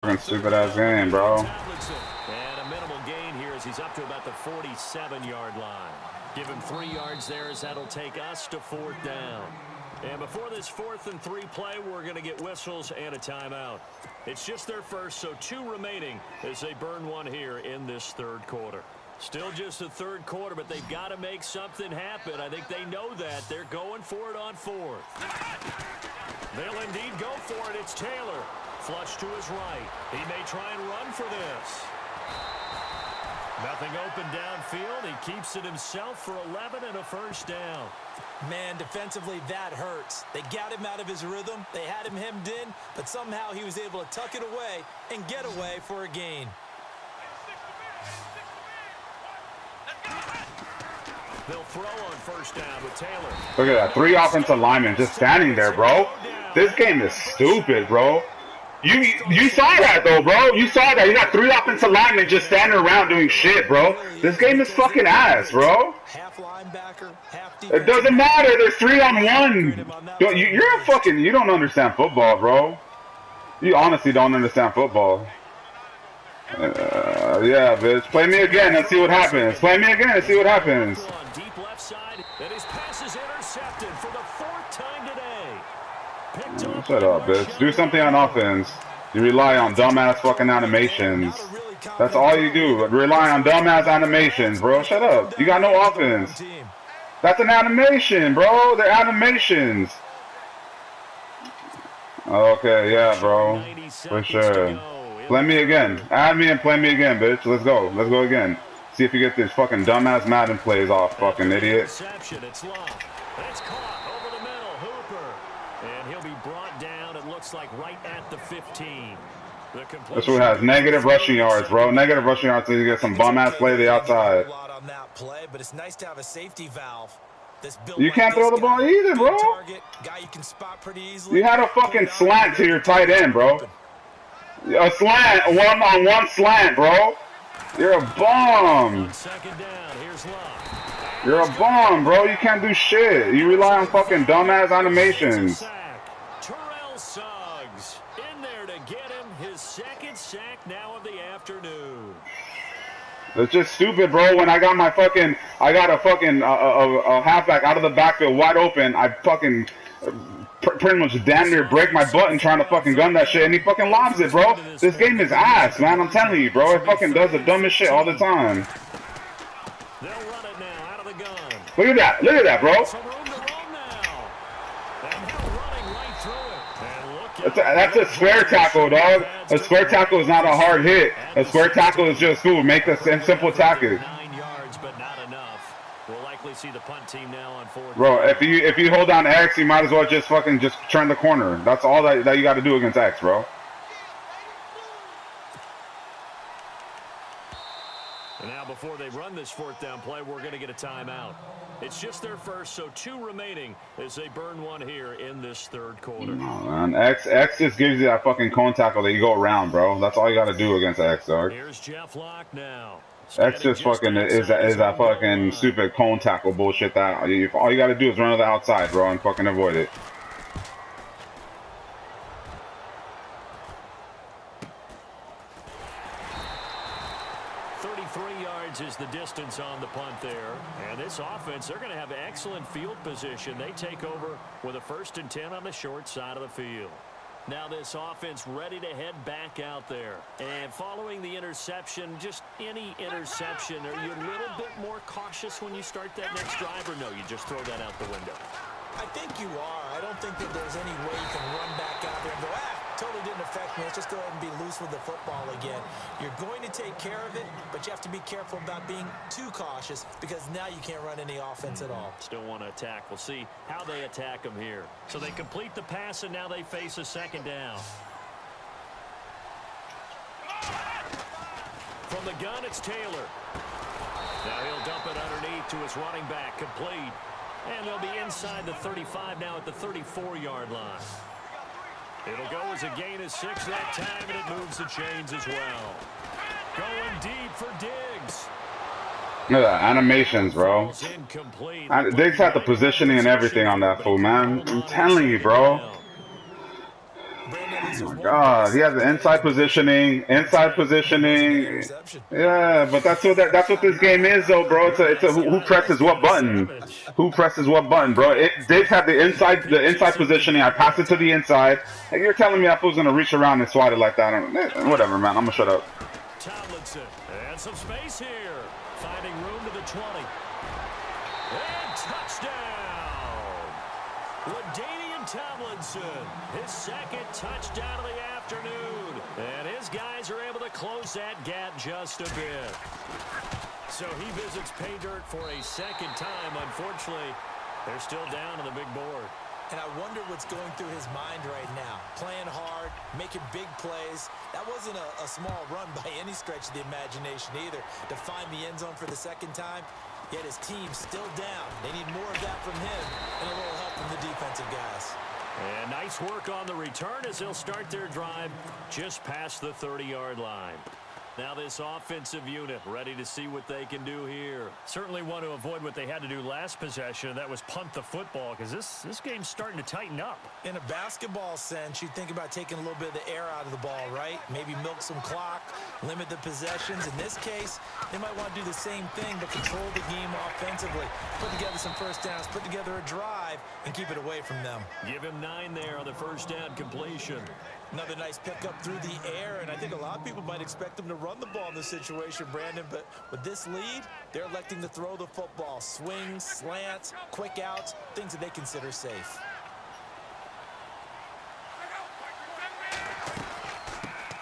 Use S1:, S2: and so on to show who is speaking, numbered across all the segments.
S1: Fucking stupid ass game, bro.
S2: And a minimal gain here as he's up to about the 47-yard line. Give him 3 yards there as that'll take us to 4th down. And before this 4th and 3 play, we're going to get whistles and a timeout. It's just their first, so 2 remaining as they burn one here in this 3rd quarter. Still just the 3rd quarter, but they've got to make something happen. I think they know that. They're going for it on 4th. They'll indeed go for it. It's Taylor. Flush to his right. He may try and run for this. Nothing open downfield. He keeps it himself for 11 and a first down.
S3: Man, defensively, that hurts. They got him out of his rhythm. They had him hemmed in, but somehow he was able to tuck it away and get away for a gain.
S2: They'll throw on first down with Taylor.
S1: Look at that. 3 offensive linemen just standing there, bro. This game is stupid, bro. You saw that, though, bro. You saw that. You got 3 offensive linemen just standing around doing shit, bro. This game is fucking ass, bro.
S3: Half linebacker, half
S1: It doesn't matter. There's 3 on 1. You're a fucking... You don't understand football, bro. You honestly don't understand football. Yeah, bitch. Play me again and see what happens. Play me again and see what happens.
S2: Deep left side, and his pass is intercepted for the 4th time today.
S1: Shut up, bitch. Do something on offense. You rely on dumbass fucking animations. That's all you do. Rely on dumbass animations, bro. Shut up. You got no offense. That's an animation, bro. They're animations. Okay, yeah, bro. For sure. Play me again. Add me and play me again, bitch. Let's go. Let's go again. See if you get this fucking dumbass Madden plays off, fucking idiot.
S2: It's locked. It's caught over the middle. Hooper. And he'll be brought down, it looks like, right at the 15.
S1: This one has negative rushing yards, bro. Negative rushing yards so you get some bum-ass play the outside. You can't throw the ball either, bro. You had a fucking slant to your tight end, bro. A slant, one-on-one slant, bro. You're a bum. You're a bum, bro. You can't do shit. You rely on fucking dumbass animations.
S2: In there to get him his 2nd sack now of the afternoon.
S1: It's just stupid, bro. When I got my fucking, I got a fucking a halfback out of the backfield wide open. I fucking pretty much damn near break my button trying to fucking gun that shit, and he fucking lobs it, bro. This game is ass, man. I'm telling you, bro. It fucking does the dumbest shit all the time.
S2: They'll run it now out of the gun.
S1: Look at that. Look at that, bro. That's a square tackle, dog. A square tackle is not a hard hit. A square tackle is just food. Make a simple tackle.
S2: 9 yards, but not enough. We'll likely see the punt team now on 4th.
S1: Bro, if you hold down X, you might as well just fucking just turn the corner. That's all that you got to do against X, bro.
S2: And now before they run this 4th down play, we're going to get a timeout. It's just their first, so 2 remaining as they burn one here in this 3rd quarter.
S1: Oh, man. X just gives you that fucking cone tackle that you go around, bro. That's all you got to do against X, dog.
S2: Here's Jeff Locke now.
S1: X just fucking is that fucking stupid cone tackle bullshit that all you got to do is run to the outside, bro, and fucking avoid it.
S2: Is the distance on the punt there. And this offense, they're going to have excellent field position. They take over with a 1st and 10 on the short side of the field. Now this offense ready to head back out there. And following the interception, just any interception, are you a little bit more cautious when you start that next drive, or no, you just throw that out the window?
S3: I think you are. I don't think that there's any way you can run back out there and go, totally didn't affect me. Let's just go ahead and be loose with the football again. You're going to take care of it, but you have to be careful about being too cautious because now you can't run any offense at all.
S2: Still want to attack. We'll see how they attack them here. So they complete the pass, and now they face a 2nd down. From the gun, it's Taylor. Now he'll dump it underneath to his running back, complete. And they'll be inside the 35 now at the 34-yard line. It'll go as a gain of 6 that time, and it moves the chains as well. Going deep for Diggs.
S1: Look at that, animations, bro. Diggs had the positioning and everything on that fool, man. I'm telling you, bro.
S3: misses
S1: Oh my
S3: one
S1: God,
S3: base
S1: he has the inside positioning, Yeah, but that's what this game is, though, bro. It's a who presses what button, bro. Diggs had the inside positioning. I passed it to the inside. Like, you're telling me that fool's gonna reach around and swat it like that? Whatever, man. I'm gonna shut up.
S2: Tomlinson, and some space here. Finding room to the 20. And touchdown! LaDainian Tomlinson, his second touchdown of the afternoon. And his guys are able to close that gap just a bit. So he visits pay dirt for a second time. Unfortunately, they're still down on the big board.
S3: And I wonder what's going through his mind right now. Playing hard, making big plays. That wasn't a small run by any stretch of the imagination either. To find the end zone for the second time, yet his team's still down. They need more of that from him and a little help from the defensive guys.
S2: And nice work on the return as they'll start their drive just past the 30-yard line. Now this offensive unit ready to see what they can do here. Certainly want to avoid what they had to do last possession, and that was punt the football, because this game's starting to tighten up.
S3: In a basketball sense, you think about taking a little bit of the air out of the ball, right? Maybe milk some clock, limit the possessions. In this case, they might want to do the same thing, but control the game offensively. Put together some first downs, put together a drive, and keep it away from them.
S2: Give him 9 there on the first down completion.
S3: Another nice pickup through the air, and I think a lot of people might expect them to run the ball in this situation, Brandon, but with this lead, they're electing to throw the football. Swings, slants, quick outs, things that they consider safe.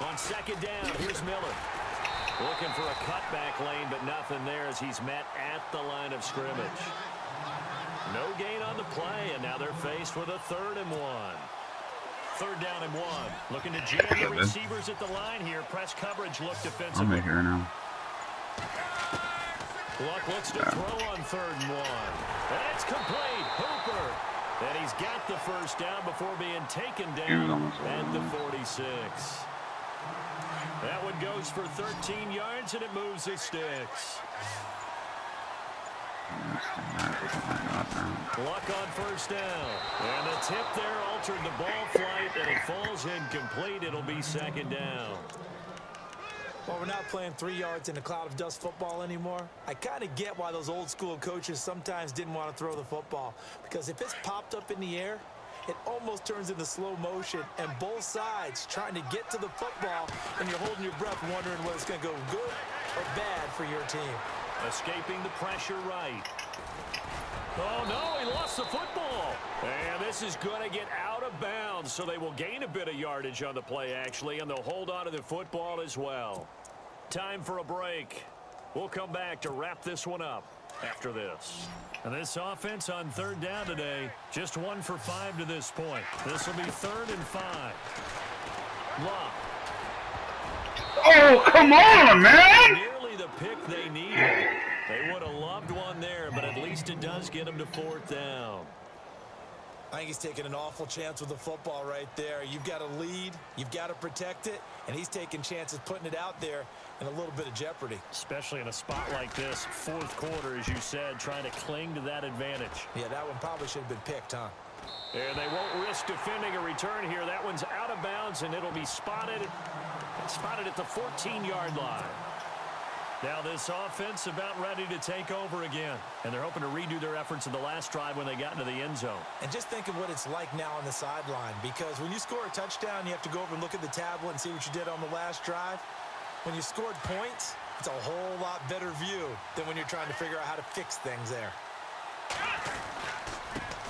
S2: On second down, here's Miller. Looking for a cutback lane, but nothing there as he's met at the line of scrimmage. No gain on the play, and now they're faced with a 3rd and 1. 3rd down and 1. Looking to jam the receivers at the line here. Press coverage look defensively.
S1: I'm here now.
S2: Luck looks to throw on 3rd and 1. And it's complete. Hooper. And he's got the first down before being taken down at the 46. That one goes for 13 yards, and it moves the sticks. Luck on first down. And the tip there altered the ball flight, and it falls incomplete. It'll be 2nd down.
S3: Well, we're not playing 3 yards in a cloud of dust football anymore. I kind of get why those old school coaches sometimes didn't want to throw the football. Because if it's popped up in the air, it almost turns into slow motion, and both sides trying to get to the football, and you're holding your breath wondering whether it's going to go good or bad for your team.
S2: Escaping the pressure right. Oh, no, he lost the football. And this is going to get out of bounds, so they will gain a bit of yardage on the play, actually, and they'll hold on to the football as well. Time for a break. We'll come back to wrap this one up after this. And this offense on 3rd down today, just 1 for 5 to this point. This will be 3rd and 5. Luck.
S1: Oh, come on, man!
S2: Nearly the pick they needed. They would have loved one there, but at least it does get them to 4th down.
S3: I think he's taking an awful chance with the football right there. You've got to lead, you've got to protect it, and he's taking chances putting it out there in a little bit of jeopardy.
S2: Especially in a spot like this, 4th quarter, as you said, trying to cling to that advantage.
S3: Yeah, that one probably should have been picked, huh?
S2: And they won't risk defending a return here. That one's out of bounds, and it'll be spotted at the 14-yard line. Now this offense about ready to take over again. And they're hoping to redo their efforts in the last drive when they got into the end zone.
S3: And just think of what it's like now on the sideline. Because when you score a touchdown, you have to go over and look at the tablet and see what you did on the last drive. When you scored points, it's a whole lot better view than when you're trying to figure out how to fix things there.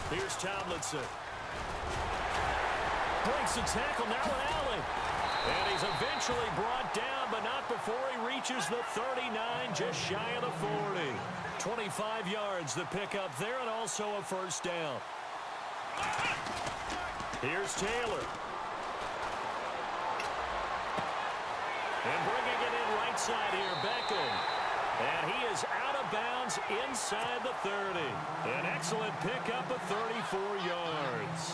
S2: Here's Tomlinson. Breaks the tackle, now an alley. And he's eventually brought down, but not before he reaches the 39, just shy of the 40. 25 yards the pickup there, and also a first down. Here's Taylor. And bringing it in right side here, Beckham. And he is out of bounds inside the 30. An excellent pickup of 34 yards.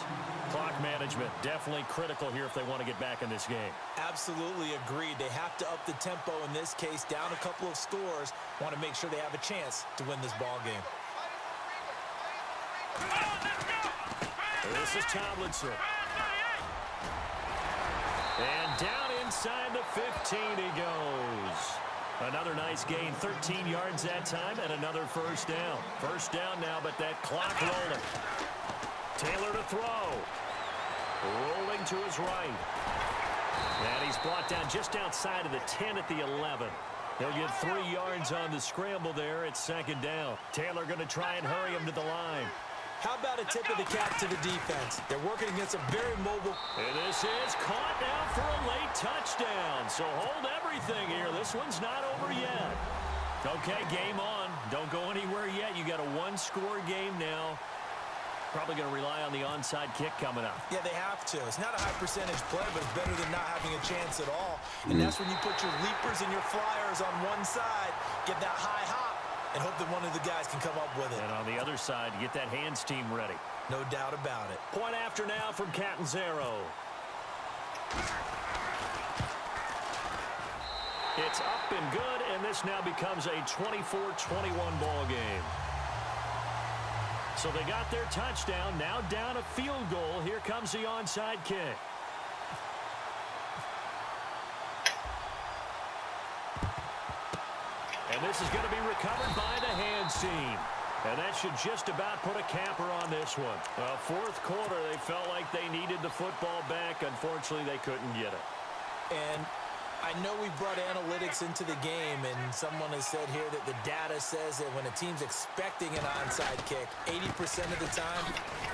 S2: Clock management definitely critical here if they want to get back in this game.
S3: Absolutely agreed. They have to up the tempo in this case, down a couple of scores. Want to make sure they have a chance to win this ball game.
S2: This is Tomlinson. And down inside the 15 he goes. Another nice gain, 13 yards that time, and another first down. First down now, but that clock rolling. Taylor to throw. Rolling to his right. And he's brought down just outside of the 10 at the 11. He'll get 3 yards on the scramble there at second down. Taylor going to try and hurry him to the line.
S3: How about a tip of the cap to the defense? They're working against a very mobile.
S2: And this is caught now for a late touchdown. So hold everything here. This one's not over yet. Okay, game on. Don't go anywhere yet. You got a one-score game now. Probably going to rely on the onside kick coming up.
S3: Yeah, they have to. It's not a high percentage play, but it's better than not having a chance at all. And that's when you put your leapers and your flyers on one side, get that high hop, and hope that one of the guys can come up with it. And
S2: on the other side, get that hands team ready.
S3: No doubt about it.
S2: Point after now from Catanzaro. It's up and good, and this now becomes a 24-21 ball game. So they got their touchdown, now down a field goal. Here comes the onside kick. And this is going to be recovered by the hands team. And that should just about put a capper on this one. Fourth quarter, they felt like they needed the football back. Unfortunately, they couldn't get it.
S3: And I know we brought analytics into the game, and someone has said here that the data says that when a team's expecting an onside kick, 80% of the time,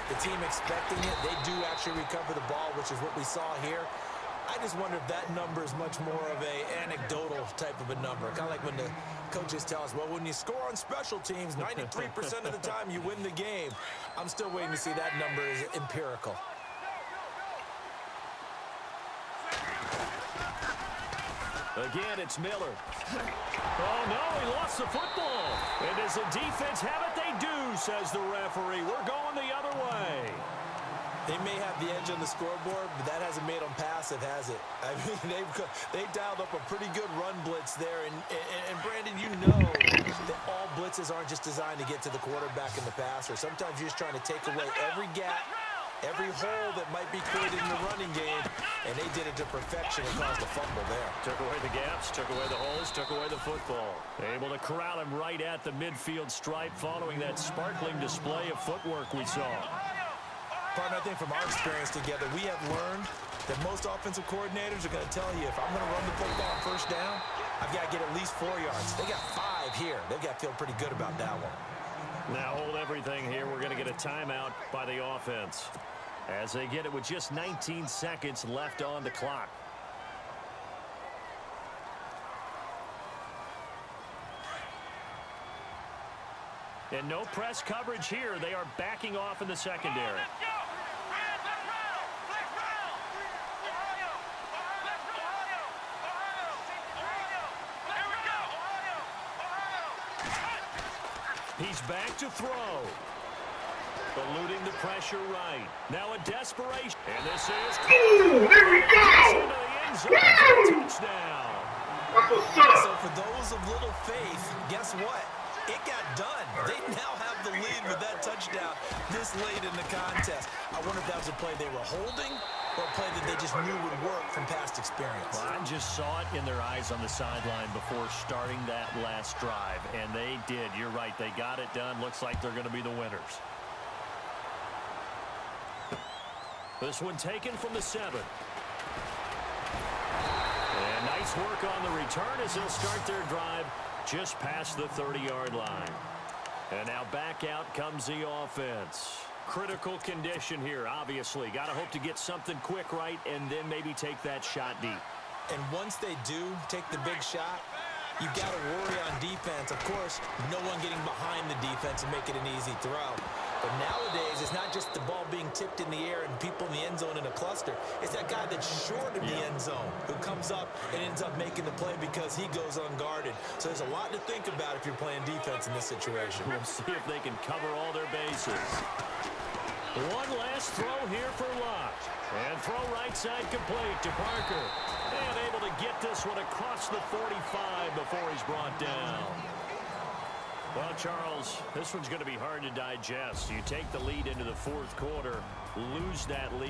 S3: the team expecting it, they do actually recover the ball, which is what we saw here. I just wonder if that number is much more of a anecdotal type of a number. Kind of like when the coaches tell us, well, when you score on special teams, 93% of the time you win the game. I'm still waiting to see that number is empirical.
S2: Again, it's Miller. Oh, no, he lost the football. And does the defense have it? They do, says the referee. We're going the other way.
S3: They may have the edge on the scoreboard, but that hasn't made them passive, has it? I mean, they've dialed up a pretty good run blitz there. And Brandon, you know that all blitzes aren't just designed to get to the quarterback in the passer. Sometimes you're just trying to take away every gap, every hole that might be created in the running game, and they did it to perfection and caused a fumble there.
S2: Took away the gaps, took away the holes, took away the football. Able to corral him right at the midfield stripe following that sparkling display of footwork we saw.
S3: Partner, I think from our experience together, we have learned that most offensive coordinators are going to tell you, if I'm going to run the football on first down, I've got to get at least 4 yards. They got 5 here. They've got to feel pretty good about that one.
S2: Now hold everything here. We're going to get a timeout by the offense as they get it with just 19 seconds left on the clock. And no press coverage here. They are backing off in the secondary. He's back to throw. Eluding the pressure right. Now a desperation. And this is...
S1: Ooh, there we go!
S2: Into the end zone. Touchdown.
S1: That's what's up.
S3: So for those of little faith, guess what? It got done. They now have the lead with that touchdown this late in the contest. I wonder if that was a play they were holding or a play that they just knew would work from past experience.
S2: Well, I just saw it in their eyes on the sideline before starting that last drive, and they did. You're right. They got it done. Looks like they're going to be the winners. This one taken from the 7. And nice work on the return as they'll start their drive just past the 30-yard line. And now back out comes the offense. Critical condition here, obviously. Got to hope to get something quick right and then maybe take that shot deep.
S3: And once they do take the big shot, you've got to worry on defense. Of course, no one getting behind the defense and making an easy throw. But nowadays, it's not just the ball being tipped in the air and people in the end zone in a cluster. It's that guy that's short of the end zone who comes up and ends up making the play because he goes unguarded. So there's a lot to think about if you're playing defense in this situation.
S2: We'll see if they can cover all their bases. One last throw here for Locke. And throw right side complete to Parker. And able to get this one across the 45 before he's brought down. Well, Charles, this one's going to be hard to digest. You take the lead into the fourth quarter, lose that lead.